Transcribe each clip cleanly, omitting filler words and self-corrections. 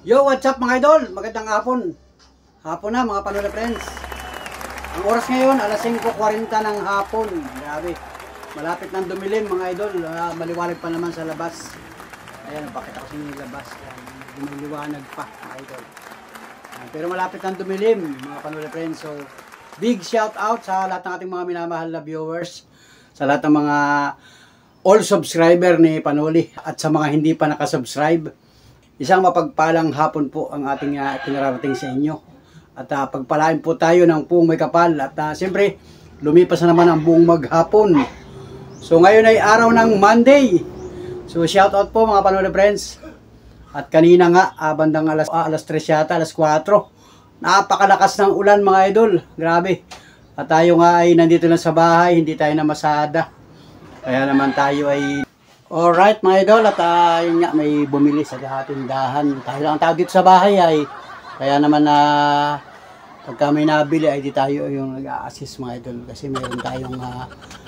Yo, what's up mga idol? Magandang hapon. Hapon na mga Panola friends. Ang oras ngayon, alas 5:40 ng hapon. Grabe. Malapit nang dumilim mga idol. Maliwanag pa naman sa labas. Ayan, pakita ko sa inyo yung labas. Lumiliwanag pa mga idol. Pero malapit nang dumilim mga Panola friends. So, big shout out sa lahat ng ating mga minamahal na viewers. Sa lahat ng mga all subscriber ni Panoli at sa mga hindi pa nakasubscribe. Isang mapagpalang hapon po ang ating pinararating sa inyo. At pagpalain po tayo ng buong may kapal. At siyempre, lumipas na naman ang buong maghapon. So ngayon ay araw ng Monday. So shout out po mga Panola friends. At kanina nga, bandang alas 3 yata, alas 4. Napakalakas ng ulan mga idol. Grabe. At tayo nga ay nandito lang sa bahay, hindi tayo namasada. Kaya naman tayo ay... Alright mga idol, at yun nga, may bumili sa tindahan. Tayo lang ang tao dito sa bahay ay. Kaya naman pagka may nabili ay di tayo yung nag-a-assist mga idol. Kasi meron tayong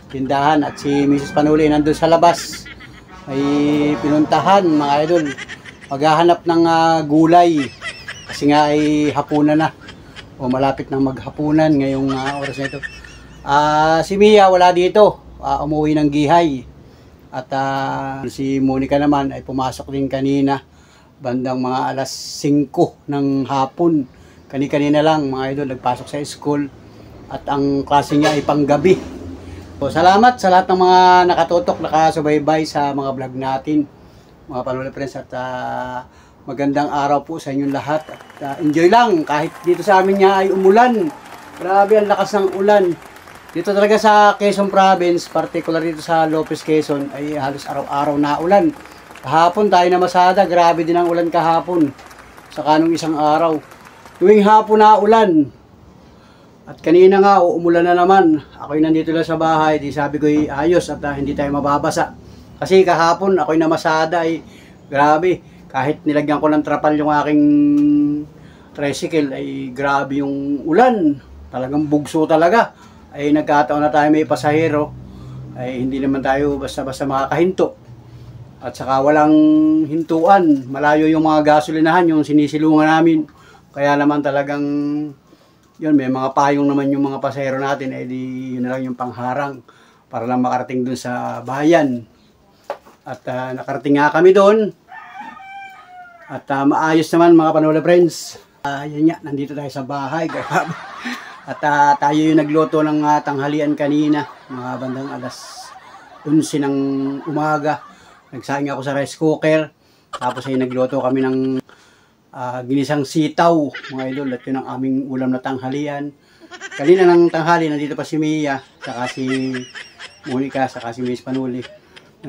tindahan at si Mrs. Panuli nandun sa labas. May pinuntahan mga idol. Maghahanap ng gulay. Kasi nga ay hapunan na. O malapit nang maghapunan ngayong oras na ito. Si Mia wala dito. Umuwi ng Gihay. At si Monica naman ay pumasok din kanina bandang mga alas 5 ng hapon. Kanina lang mga idol nagpasok sa school at ang klase niya ay panggabi. So, salamat sa lahat ng mga nakatutok, nakasubaybay sa mga vlog natin mga Panola friends at magandang araw po sa inyong lahat. At enjoy lang kahit dito sa amin niya ay umulan. Grabe ang lakas ng ulan. Dito talaga sa Quezon Province, particular dito sa Lopez, Quezon, ay halos araw-araw na ulan. Kahapon tayo na masada, grabe din ang ulan kahapon. Sa kanong isang araw. Tuwing hapon na ulan. At kanina nga, umulan na naman. Ako'y nandito lang sa bahay, di sabi ko'y ayos at hindi tayo mababasa. Kasi kahapon, ako'y namasada ay grabe. Kahit nilagyan ko ng trapal yung aking tricycle, ay grabe yung ulan. Talagang bugso talaga. Ay nagkataon na tayo may pasahero, ay hindi naman tayo basta-basta makakahinto. At saka walang hintuan, malayo yung mga gasolinahan, yung sinisilungan namin. Kaya naman talagang, yun, may mga payong naman yung mga pasahero natin, ay di yun na lang yung pangharang para lang makarating dun sa bayan. At nakarating nga kami doon. At maayos naman mga Panola friends. Yun nga, nandito tayo sa bahay. At tayo yung nagluto ng tanghalian kanina, mga bandang alas 11 ng umaga. Nagsaing ako sa rice cooker. Tapos ay nagluto kami ng ginisang sitaw, mga idol. At yun ang aming ulam na tanghalian. Kanina ng tanghali, nandito pa si Mia, saka si Monica, saka si Miss Panuli.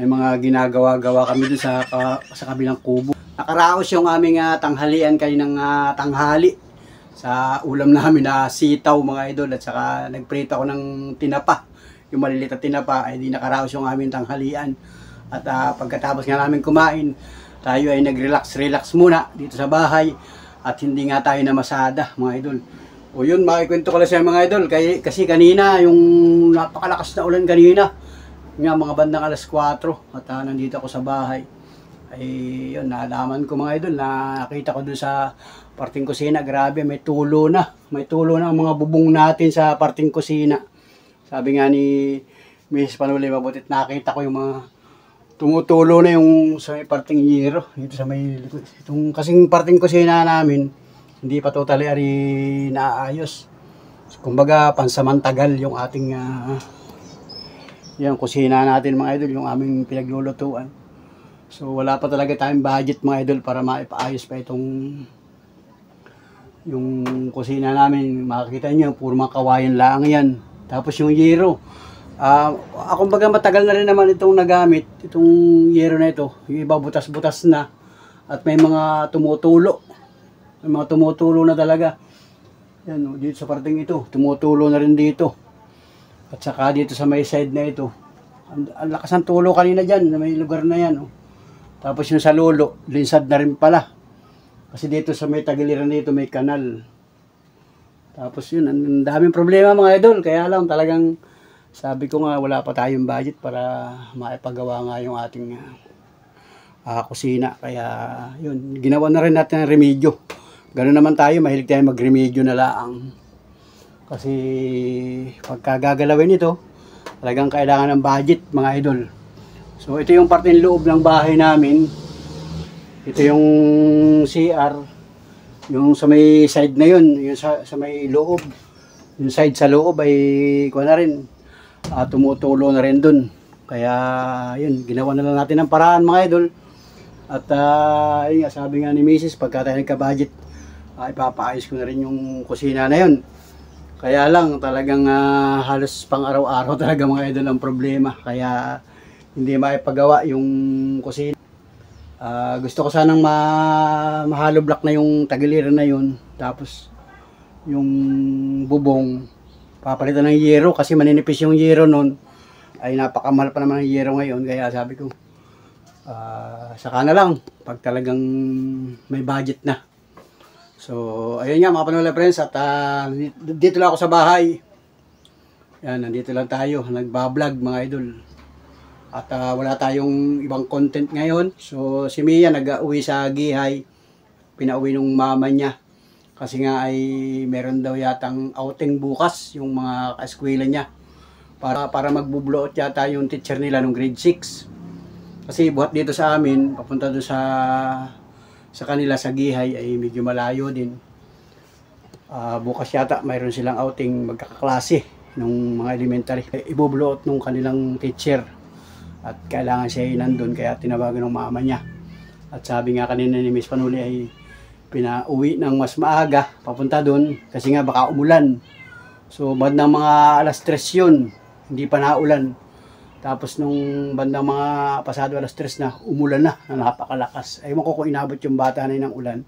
May mga ginagawa-gawa kami dun sa kabilang kubo. Nakaraos yung aming tanghalian kaninang tanghali. Sa ulam namin na sitaw mga idol at saka nagprito ako ng tinapa. Yung maliliit na tinapa ay di nakaraos yung aming tanghalian. At pagkatapos nga namin kumain, tayo ay nag-relax muna dito sa bahay at hindi nga tayo namasada mga idol. O yun, makikwento ko lang sa mga idol kasi kanina yung napakalakas na ulan kanina. Nga mga bandang alas 4 at nandito ako sa bahay. Ay yun, nalaman ko mga idol, nakita ko dun sa parting kusina, grabe may tulo na ang mga bubong natin sa parting kusina. Sabi nga ni Miss Panuli, mabutit nakita ko yung mga tumutulo na yung sa may parting yero dito sa may itong kasing parting kusina namin hindi pa totally naayos. Kumbaga pansamantagal yung ating yung kusina natin mga idol, yung aming pinaglulutuan. So wala pa talaga tayong budget mga idol para maipaayos pa itong yung kusina namin. Makikita nyo, puro mga kawayan lang yan. Tapos yung yero, kumbaga matagal na rin naman itong nagamit, itong yero na ito. Yung iba butas-butas na at may mga tumutulo. May mga tumutulo na talaga. Yan, dito sa parting ito, tumutulo na rin dito. At saka dito sa may side na ito. Ang lakas ng tulo kanina dyan, na may lugar na yan. Tapos yung sa lulo, linsad na rin pala. Kasi dito sa may tagiliran dito may kanal. Tapos yun, ang daming problema mga idol. Kaya lang talagang sabi ko nga wala pa tayong budget para maipagawa nga yung ating kusina. Kaya yun, ginawa na rin natin ang remedyo. Ganoon naman tayo, mahilig tayo mag-remedyo na lang. Kasi pagka gagalawin ito, talagang kailangan ng budget mga idol. So ito yung parte ng loob ng bahay namin. Ito yung CR. Yung sa may side na yun, yung sa may loob. Yung side sa loob ay kuha na rin. Tumutulo na rin dun. Kaya yun, ginawa na lang natin ng paraan mga idol. At yun nga, sabi nga ni Mrs. pagka tayo nagka-budget, ipapaayos ko na rin yung kusina na yun. Kaya lang talagang halos pang araw-araw talaga mga idol ang problema. Kaya hindi maipagawa yung kusina. Gusto ko sanang mahalo block na yung tagiliran na yun. Tapos yung bubong papalitan ng yero kasi maninipis yung yero nun. Ay napakamahal pa naman ng yero ngayon. Kaya sabi ko saka na lang pag talagang may budget na. So ayun nga mga panola friends, at dito lang ako sa bahay. Yan, nandito lang tayo nagbablog mga idol. At wala tayong ibang content ngayon. So si Mia nag-uwi sa Gihay. Pinauwi nung mama niya. Kasi nga ay meron daw yatang outing bukas yung mga ka-eskwela niya. Para magbubloot yata yung teacher nila nung grade 6. Kasi buhat dito sa amin, papunta doon sa kanila sa Gihay ay medyo malayo din. Bukas yata mayroon silang outing magkakaklase nung mga elementary. Ibubloot nung kanilang teacher. At kailangan siya ay nandun, kaya tinawagan ng mama niya. At sabi nga kanina ni Miss Panuli ay pinauwi ng mas maaga papunta doon kasi nga baka umulan. So bandang mga alas 3 yun, hindi pa naulan. Tapos nung bandang mga pasado alas 3 na, umulan na napakalakas. Ewan ko kung inabot yung bata na ng ulan.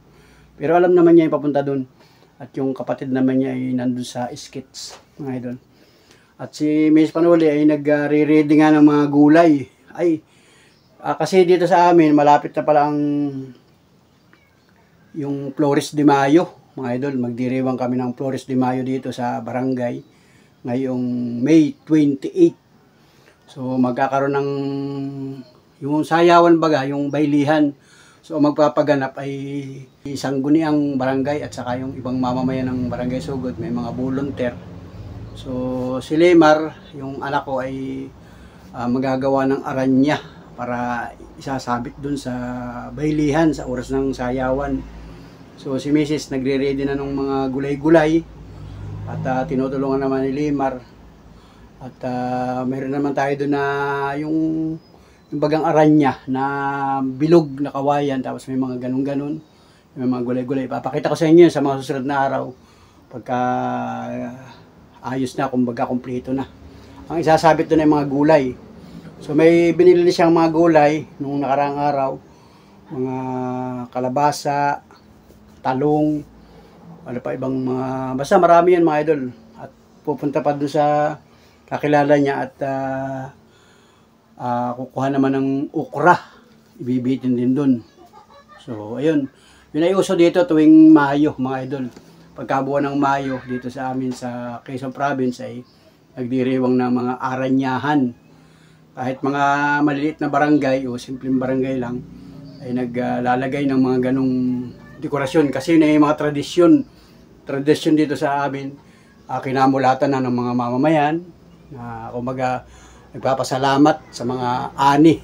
Pero alam naman niya yung papunta doon. At yung kapatid naman niya ay nandun sa skits, mga idol. At si Miss Panuli ay nagre-ready nga ng mga gulay. Kasi dito sa amin, malapit na pala yung Flores de Mayo. Mga idol, magdiriwang kami ng Flores de Mayo dito sa barangay ngayong May 28. So magkakaroon ng yung sayawan baga, yung baylihan. So magpapaganap ay isang guniang barangay at saka yung ibang mamamayan ng barangay Sugod. May mga volunteer. So si Lemar, yung anak ko ay magagawa ng aranya para isasabit dun sa baylihan sa oras ng sayawan. So si Mrs. nagre-ready na ng mga gulay-gulay at tinutulungan naman ni Lemar. At mayroon naman tayo dun na yung bagang aranya na bilog na kawayan, tapos may mga ganun-ganun, may mga gulay-gulay. Papakita ko sa inyo sa mga susunod na araw pagka ayos na, kumbaga kompleto na. Ang isasabit doon ay mga gulay. So may binili siyang mga gulay nung nakaraang araw. Mga kalabasa, talong, ano pa ibang mga, basta marami yan mga idol. At pupunta pa doon sa kakilala niya at kukuha naman ng okra. Ibibitin din doon. So ayun, yun ay uso dito tuwing Mayo mga idol. Pagkabuwan ng Mayo dito sa amin sa Quezon Province ay nagdiriwang ng mga aranyahan. Kahit mga maliliit na barangay o simpleng barangay lang ay naglalagay ng mga ganong dekorasyon. Kasi yun ay mga tradisyon dito sa amin. Kinamulatan na ng mga mamamayan na kumbaga nagpapasalamat sa mga ani.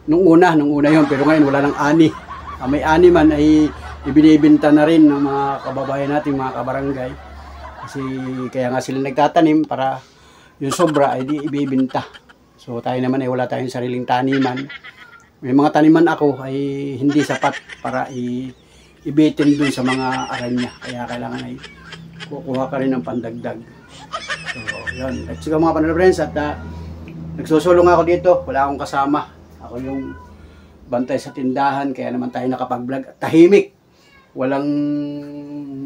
Nung una yun, pero ngayon wala nang ani. May ani man ay ibinibenta na rin ng mga kababayan natin, mga kabarangay. Kasi kaya nga sila nagtatanim para yung sobra ay di ibibenta. So tayo naman ay wala tayong sariling taniman. May mga taniman ako ay hindi sapat para ibitin dun sa mga aranya. Kaya kailangan ay kukuha ka rin ng pandagdag. So yun. Let's go mga panola friends. At nagsusulong ako dito. Wala akong kasama. Ako yung bantay sa tindahan. Kaya naman tayo nakapag-vlog. Tahimik. Walang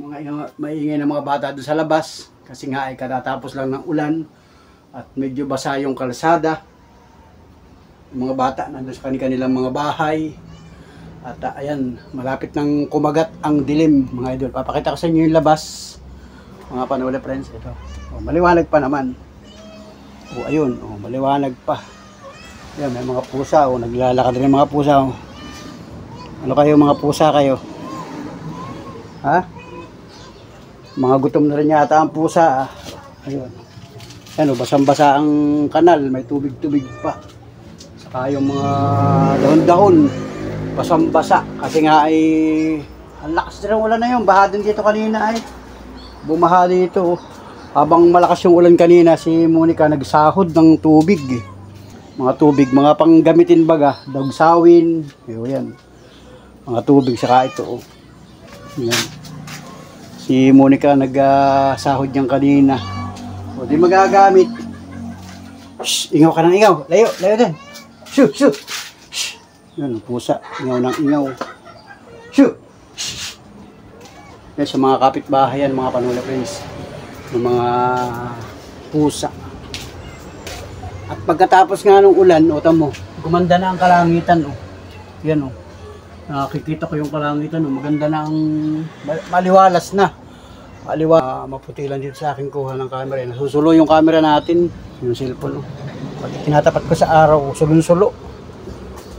mga maingay na mga bata doon sa labas kasi nga ay katatapos lang ng ulan at medyo basa yung kalsada. Yung mga bata nandun sa kanilang mga bahay at ayan, malapit nang kumagat ang dilim mga idol. Papakita ko sa inyo yung labas mga panola friends. Ito, maliwanag pa naman. Ayun, maliwanag pa. Yan, may mga pusa, naglalakad rin mga pusa. Ano kayo mga pusa kayo? Ha? Mga gutom na rin yata ang pusa. Ayun. Ano, basang-basa ang kanal, may tubig-tubig pa. Saka yung mga dahon-dahon, basang-basa. Kasi nga ay, ang lakas din ang ulan na yun. Baha din dito kanina ay. Bumaha dito. Habang malakas yung ulan kanina, si Monica nagsahod ng tubig. Mga tubig, mga panggamitin baga, dagsawin. Yan. Mga tubig, saka ito. Yan. Si Monica nagsahod niyang kanina. O, di magagamit. Shhh, ingaw ka ng ingaw. Layo, layo din. Shoo, shoo. Shhh. Yan, pusa. Ingaw ng ingaw. Shoo. Shhh. Yan, sa mga kapitbahay yan, mga Panola Friends. Yung mga pusa. At pagkatapos nga ng ulan, o tamo, gumanda na ang kalangitan. O. Yan o. Nakikita ko yung kalangitan. O. Maganda na ang maliwalas na. Maputi lang dito sa aking kuha ng camera. Nasusulo yung camera natin, yung cellphone. Pag tinatapat ko sa araw, sulong-sulo.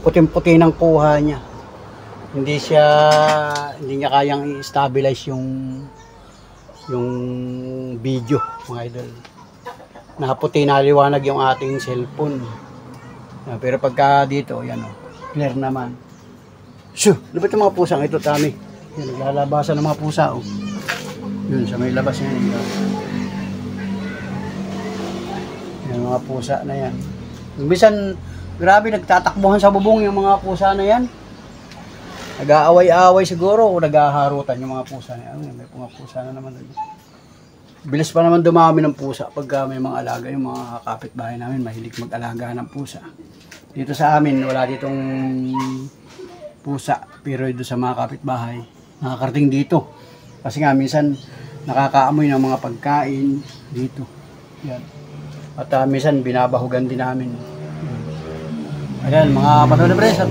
Puting-puti ng kuha niya. Hindi niya kayang i-stabilize yung video, mga idol. Naputi na liwanag yung ating cellphone. Pero pagka dito, yan o, clear naman. Shoo! Lupit yung mga pusang ito, Tami. Yan, naglalabasan ng mga pusa o. Yun, sa may labas yan. Yung mga pusa na yan. Minsan, grabe, nagtatakbuhan sa bubong yung mga pusa na yan. Nag-aaway-aaway siguro o nag-aharutan yung mga pusa na yan. May mga pusa na naman. Bilis pa naman dumami ng pusa pagka may mga alaga. Yung mga kapitbahay namin, mahilig mag-alaga ng pusa. Dito sa amin, wala ditong pusa. Pero dito sa mga kapitbahay, nakakarating dito. Kasi nga minsan nakakaamoy ng mga pagkain dito. Yan. At minsan binabahugan din namin. Ayan, mga Panola Friends, at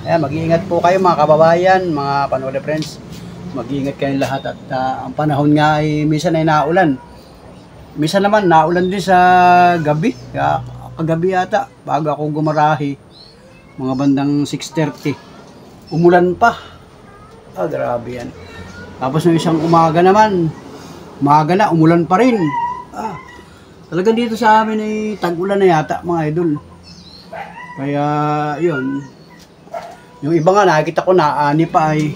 ayan, mag-iingat po kayo mga kababayan, mga Panola Friends. Mag-iingat kayong lahat at ang panahon nga ay minsan ay naulan. Minsan naman naulan din sa gabi. Kagabi yata, bago ako gumarahi, mga bandang 6:30. Umulan pa. Grabe yan. Tapos ng isang umaga naman, umulan pa rin. Talagang dito sa amin ay tag-ulan na yata, mga idol. Kaya, yun. Yung iba nga, nakikita ko naani pa ay,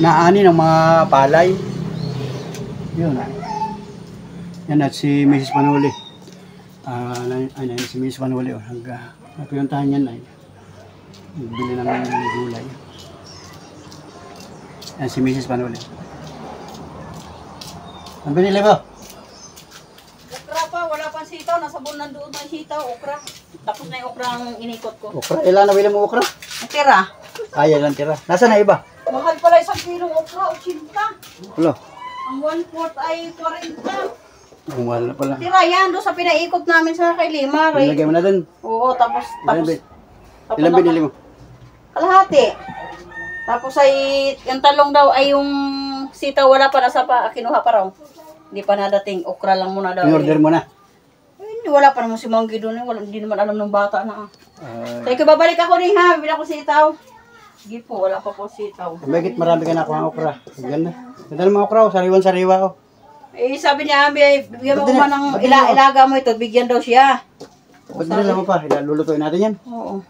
naani ng mga palay. Yun. Yan at si Mrs. Manuli. Si Mrs. Manuli, nagpiyuntahan yan ay. Bili ng gulay. Yan si Mrs. Manuli. Ang binili mo? Okra pa, wala pang sitaw. Nasa bunan doon ng sitaw, okra. Tapos na yung okra ang inikot ko. Okra? Ilan na bili mo okra? Ang tira. Yan lang tira. Nasaan na iba? Mahal pala isang kilong okra, 80. Wala. Ang 1/4 ay 40. Ang mahal na pala. Tira yan, doon sa pinaikot namin sa kay Limar. Ilagay mo na dun. Oo, tapos Ilan binili mo? kalahati. Tapos ay, yung talong daw ay yung sitaw wala pa, nasa pa, kinuha pa raw. Hindi pa nadating, okra lang muna daw. In-order mo na? Hindi, wala pa naman si Manggi doon. Hindi naman alam ng bata na. Sabi ko, babalik ako rin ha, bibili ako sitaw. Sige po, wala pa po sitaw. Bakit marami ka nakuha ng okra? Ganda. Ganda ng mga okra, sariwan-sariwa ko. Sabi niya, bigyan mo man ng ilaga mo ito, bigyan daw siya. Ba't nila mo pa? Lulutuin natin yan? Oo.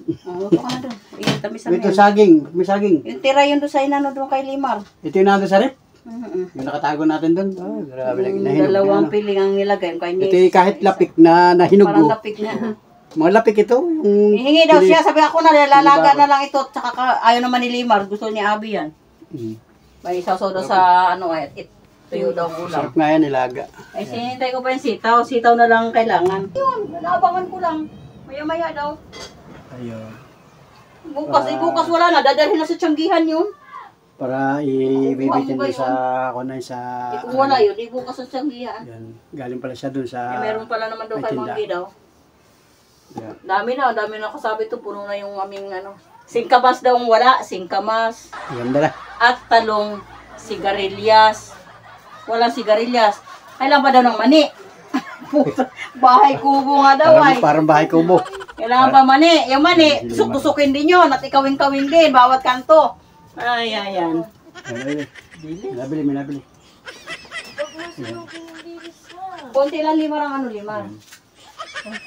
Luto ka na doon. Iyan, tabi sa Ito saging, may saging. yung tira yun doon sa inano doon kay Limar. Ito yung nandun sa rep. Mm-hmm. Yung nakatago natin doon. Grabe lang nahinog. Dalawang piling ang nilagay. Ito yung kahit lapik na nahinog. Parang lapik na. Mga lapik ito. Hihingi daw siya. Sabi ako na, lalaga na lang ito. Tsaka ayaw naman ni Limar. Gusto ni Abby yan. May isaw daw sa ano ay tuyo daw ulam. Sarap nga yan, nilaga. Ay sinintay ko pa yung sitaw. Sitaw na lang kailangan. Yun, naabangan ko lang. Maya-maya daw. Ayun. Bukas wala na. Dadalhin na sa tiyanggihan yun. Para ibibitin doon sa Kung wala yun, di bukas sa tiyanggihan. Yan. Galing pala siya doon sa Meron pala naman daw kay Manggi daw. Yeah. Dami na kasabi to. Puno na yung aming ano. Singkamas daw ang wala. Singkamas. Ganda na. At talong sigarilyas. Walang sigarilyas. Kailan pa daw ng mani. Bahay kubo nga daw ay. Parang bahay kubo. Kailangan pa mani. Yung mani, tusok-tusukin din yun at ikawing-kawing din, bawat kanto. Ay, ayan. Nabili, may nabili. Konti lang limang limang.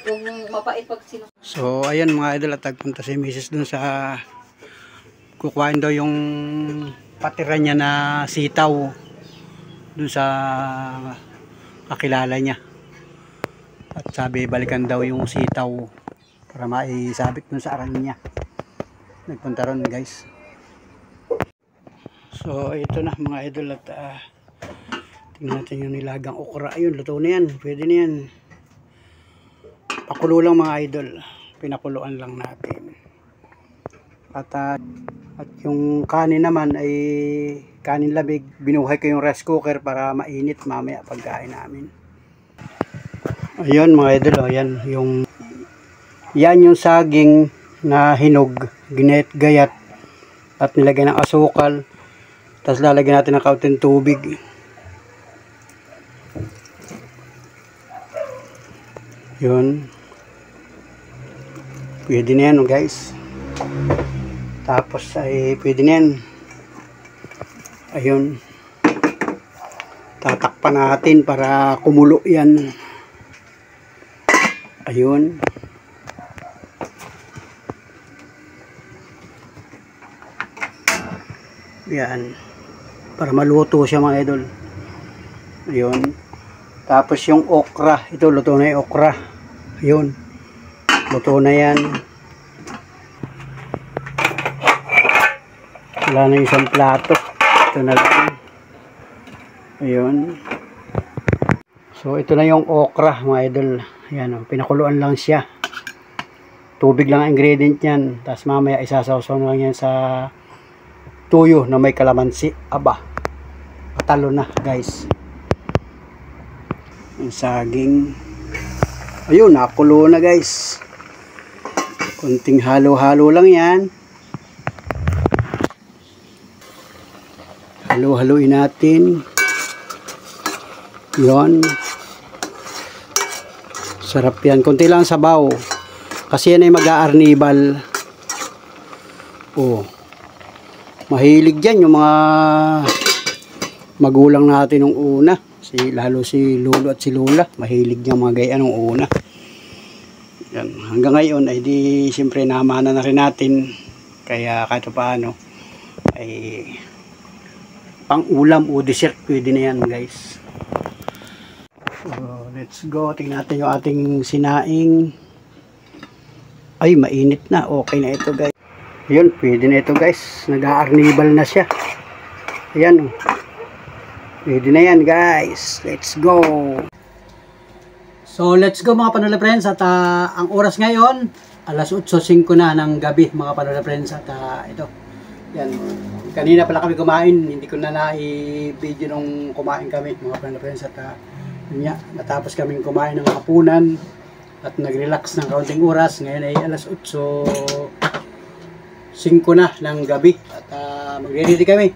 Kung mapait pag sino. So, ayan mga idol, at nagpunta si Mrs. dun sa kukuhain daw yung patira niya na sitaw dun sa kakilala niya. At sabi, balikan daw yung sitaw para maisabit dun sa aral niya. Nagpunta ron guys. So, ito na mga idol, at tingnan natin yung nilagang okra. Ayun, luto na yan. Pwede na yan. Pakulo lang mga idol. Pinakuluan lang natin. At yung kanin naman ay kanin labig. Binuhay ko yung rice cooker para mainit mamaya pagkain namin. Ayun mga idol, ayan yung saging na hinog, ginayat-gayat at nilagay ng asukal. Tapos lalagyan natin ng kaunting tubig. Yun. Pwede na yan guys. Tapos ay pwede na yan. Ayun. Tatakpan natin para kumulo yan. Ayun. Yan. Para maluto siya mga idol. Ayun. Tapos yung okra. Ito, luto na yung okra. Ayun. Luto na yan. Wala na yung isang plato. Ito na lang. Ayun. So, ito na yung okra mga idol. Ayan, pinakuluan lang siya. Tubig lang ang ingredient yan. Tapos mamaya isasawsaw na lang yan sa tuyo na may kalamansi. Aba, patalo na guys. Ang saging. Ayun, nakulo na guys. Kunting halo-halo lang yan. Halo-haloin natin. Yun. Sarap yan. Kunti lang sabaw. Kasi yan ay mag-aarnibal. Oh. Mahilig dyan yung mga magulang natin nung una. Lalo si Lolo at si Lola. Mahilig niya mga gaya nung una. Yan. Hanggang ngayon ay di siyempre namana na rin natin. Kaya kahit paano ay pang ulam o dessert pwede na yan guys. So let's go. Tingnan natin yung ating sinaing. Ay mainit na. Okay na ito guys. Yun, pwede na ito guys. Nag-aarnibal na siya. Ayan o. Pwede na yan guys. Let's go. So let's go mga Panola Friends. At ang oras ngayon, alas 8:05 na ng gabi mga Panola Friends. At ito. Yan. Kanina pala kami kumain. Hindi ko na na-i-video nung kumain kami mga Panola Friends. At yun nga, natapos kaming kumain ng hapunan. At nag-relax ng kaunting oras. Ngayon ay alas 8:05 na ng gabi. At magre-ready kami.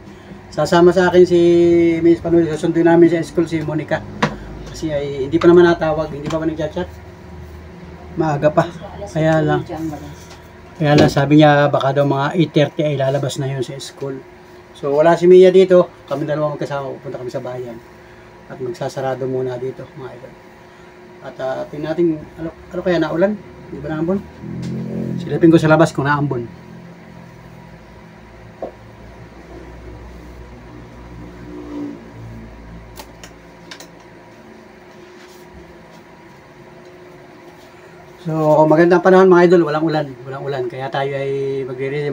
Sasama sa akin si Miss Panuli. Susunduin namin sa school si Monica. Kasi ay hindi pa naman natawag. Hindi pa nag-chat. Maaga pa. Kaya lang sabi niya baka daw mga 8:30 ay lalabas na yun sa school. So wala si Mia dito. Kami dalawa magkasama. Pupunta kami sa bayan. At magsasarado muna dito mga idol. At tingnan natin ano kaya naulan? Hindi ba naambon? Silipin ko sa labas kung naambon. So magandang panahon mga idol, walang ulan, kaya tayo ay magre-ready,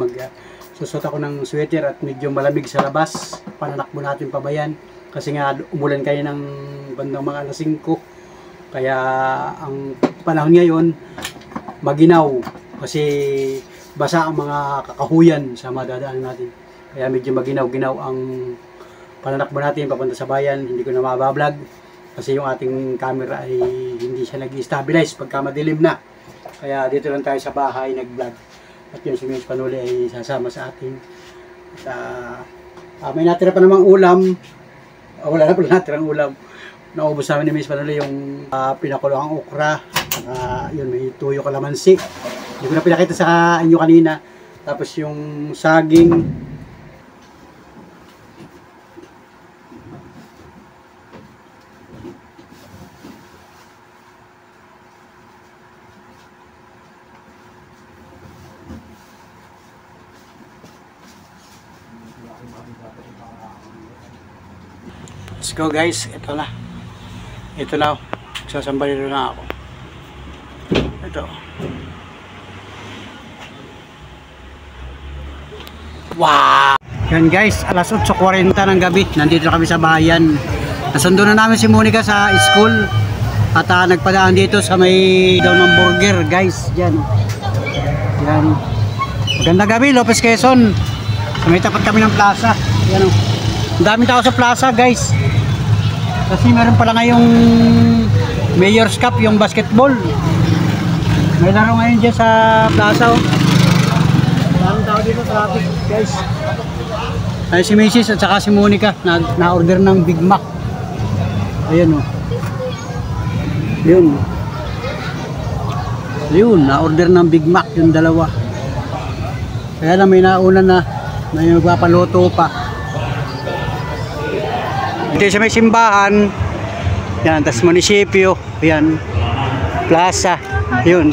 susot ako ng sweater at medyo malamig sa labas, pananakbo natin pabayan kasi nga umulan kayo ng bandang mga alas 5, kaya ang panahon ngayon maginaw kasi basa ang mga kakahuyan sa madadaanan natin, kaya medyo maginaw-ginaw ang pananakbo natin papunta sa bayan. Hindi ko na mabablog kasi yung ating camera ay hindi siya nag-stabilize pagka madilim na. Kaya dito lang tayo sa bahay nag-vlog. At yung si Miss Panuli ay sasama sa atin. At may natira pa namang ulam. Wala na pala natirang ulam. Naubos namin ni Miss Panuli yung pinakuloang okra. Yun, may tuyo kalamansi. Hindi ko na pinakita sa inyo kanina. Tapos yung saging. Let's go guys, ito na. Ito na, sasambalin na ako. Ito. Wow! Yan guys, alas 8:40 ng gabi. Nandito na kami sa bayan. Nasundo na namin si Monica sa school. At nagpadaan dito sa may daw ng burger guys. Diyan. Yan. Magandang gabi, Lopez Quezon. May tapat kami ng plaza. Yan o. Ang daming tao sa plaza guys. Kasi meron pala ngayong Mayor's Cup, yung basketball. May laro ngayon dyan sa plaza. Maraming tao dito, traffic guys. Ay si Mrs. at saka si Monica na-order ng Big Mac. Ayan o. Yun. Yun, na-order ng Big Mac yung dalawa. Kaya na may nauna na may magpapaluto pa. Dito sa may simbahan, yan, tas munisipyo, yan, plaza, yun.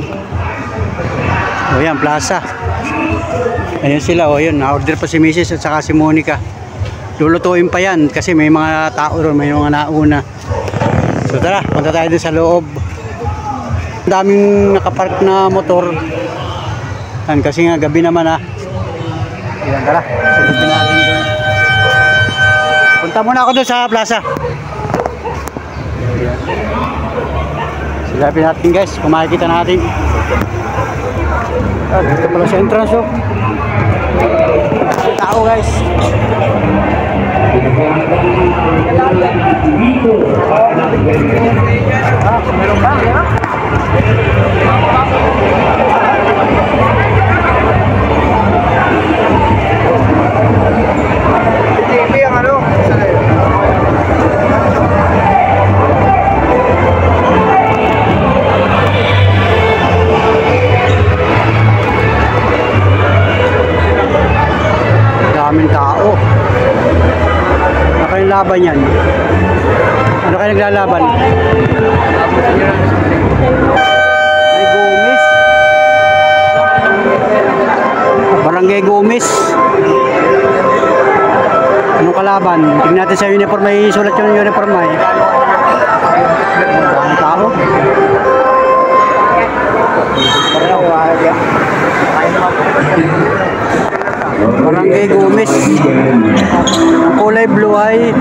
O yan, plaza. Ayun sila, o yun, na-order pa si Mrs. at saka si Monica. Lulutuin pa yan kasi may mga tao ron, may mga nauna. So tara, punta tayo din sa loob. Ang daming nakapark na motor. Yan, kasi nga gabi naman ha. Yan, tara, silipin natin doon. Punta muna ako doon sa plaza. Silapin natin guys, kung makikita natin. Dito pala sa entrance oh. Tao guys. Meron ba? TV ang ano? Daming tao. Ano kayong laban yan? Ano kayo naglalaban? Ay Gomez. Barangay Gomez. Anong kalaban? Tingnan natin sa uniform, may sulat yung uniform ay. Ang tao. Barangay Gomez. Ang kulay blue ay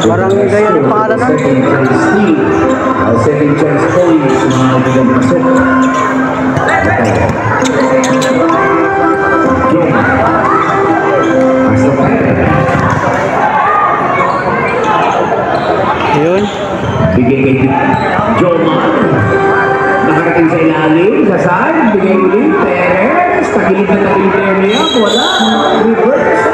barangay ano pangalan na? Second chance police mga bilang pasok. Yun. Bigay kay Joma. Nakarating sa ilalim, sa side, bigay ulit, Perez, takilid na takilid area, wala, reverse,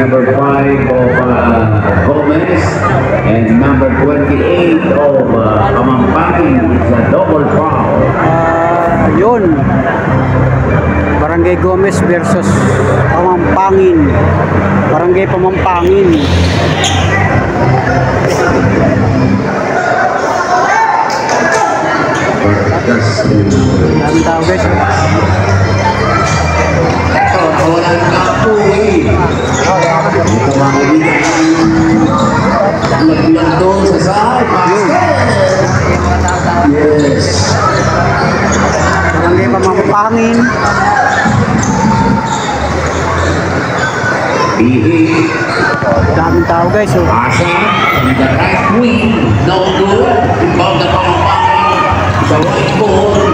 number 5 of Gomez and number 28 of Pamampangin sa double foul. Yun. Barangay Gomez versus Pamampangin. Barangay Pamampangin. Daming tao guys. Walang kapoy. Ito mga kaibigan. Nagbilang doon sa side. Yes. Barangay Pamampangin. Daming tao guys. Asa, in the right wing. No good. Inbound the Pamampangin. Sa white ball.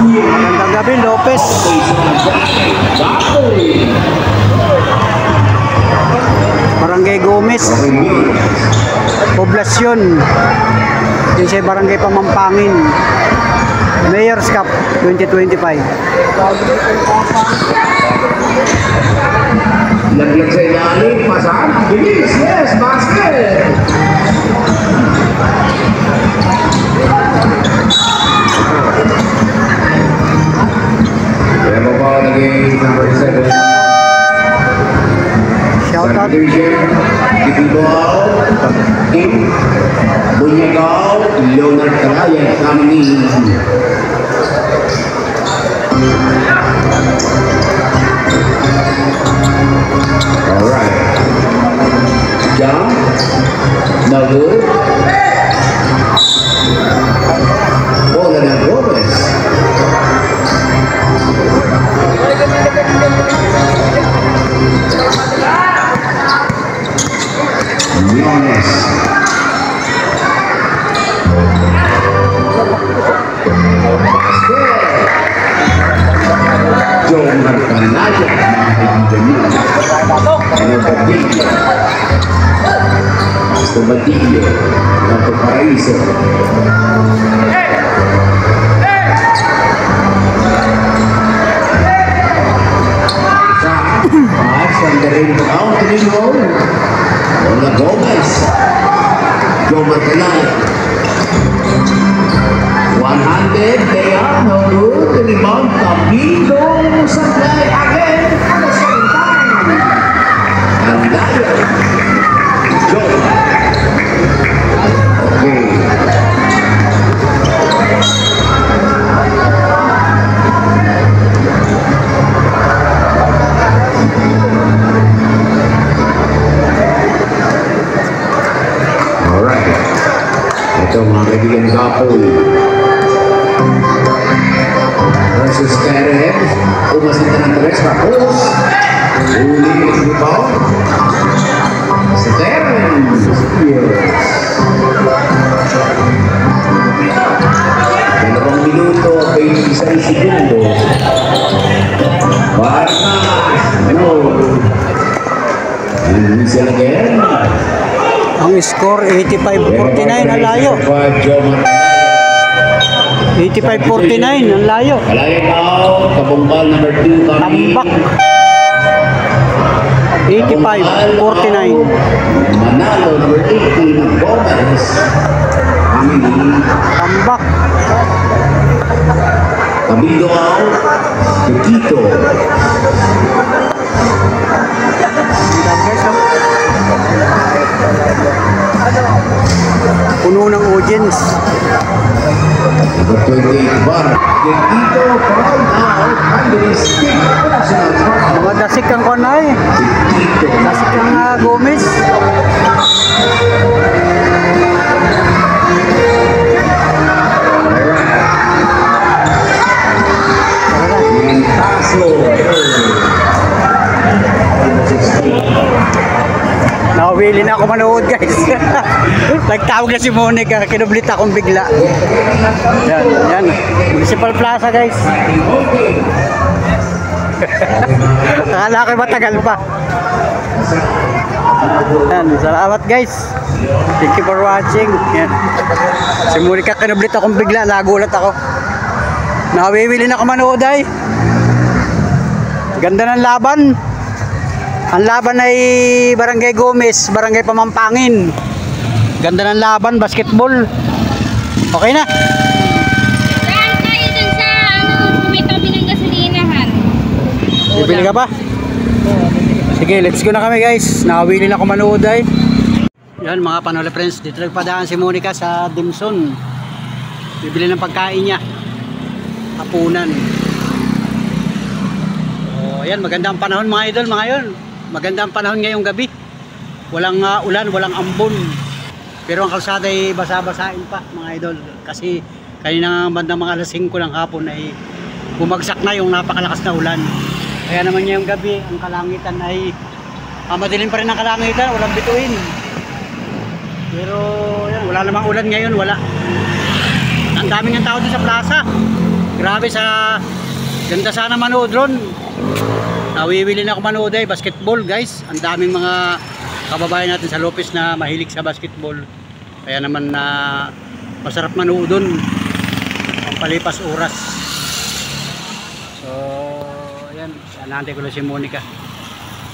Magandang gabi, Lopez. Barangay Gomez. Poblasyon. Din sa Barangay Pamampangin. Mayor's Cup 2025. Laglag sa ilalim, pasahan, ang bilis, yes, basket! Kaya mo pa naging number 7. Shout out. Ibigaw, Kim, Bunyagaw, Leonard Calayan, Kamini. Alright. Jump. No good. Bola na Gomez. Yones. Joe Marcanaya, Badillo, Nato Paraiso. Pass on the ring out to the goal. Bola Gomez. Joe Marcanaya. One-handed, they are no good. The rebound, Camilo Sablay again at the same time. And Lion. Joe. Okay. Alright. Ito mga kaibigan Kapol versus Karen. Umasinta ng Teres Rapos. Uli is rebound. Sa Karen. Dalawang minuto, 26 segundo. Barca. No. And whistle again. Ang score 85-49 ang layo. 85-49 ang layo. Kalayo now, kabumbal number 2 kami. Tambak. 85-49. Manalo number 18 Gomez. Kami Tambak. Camilo out. Kikito. Puno ng audience. Number 28 Bar. Kikito from out. Andres Pick. Personal foul. Mga dasik ang kanay. Kikito. Dasik ang Gomez. Taso. Nawili na ako manood guys. Nagtawag na si Monica, kinublit akong bigla. Yan, yan. Municipal Plaza guys. Akala ko matagal pa. Yan, salamat guys. Thank you for watching. Yan. Si Monica, kinublit akong bigla, nagulat ako. Nawiwili na ako manood ay. Ganda ng laban. Ang laban ay Barangay Gomez, Barangay Pamampangin. Ganda ng laban, basketball. Okay na. Saan tayo dun sa may tabi ng gasolinahan? Bibili ka pa? Sige, let's go na kami guys. Nakawili na ako manood ay. Yan mga Panola friends, dito nagpadaan si Monica sa Dimson. Bibili ng pagkain niya. Hapunan. Oh, yan, magandang panahon mga idol, mga yon. Magandang panahon ngayong gabi. Walang ulan, walang ambon. Pero ang kalsada ay basa-basain pa mga idol. Kasi kanina bandang mga alas 5 ng hapon ay bumagsak na yung napakalakas na ulan. Kaya naman ngayong gabi, ang kalangitan ay madilim pa rin ang kalangitan, walang bituin. Pero yan, wala namang ulan ngayon, wala. Ang daming ng tao dito sa plaza. Grabe sa ganda sana manood ron. Nawiwili na ako manood ay basketball guys. Ang daming mga kababayan natin sa Lopez na mahilig sa basketball. Kaya naman na masarap manood doon. Ang palipas oras. So, ayan, naantay ko lang si Monica.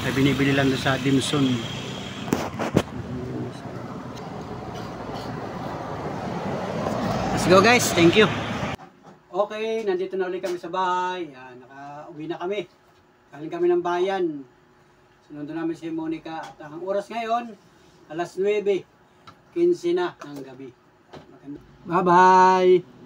Ay binibili lang doon sa Dimson. Let's go guys, thank you. Okay, nandito na ulit kami sa bahay. Nakauwi na kami. Galing kami ng bayan. Sinundo namin si Monica. At ang oras ngayon, alas 9:15 na ng gabi. Bye-bye!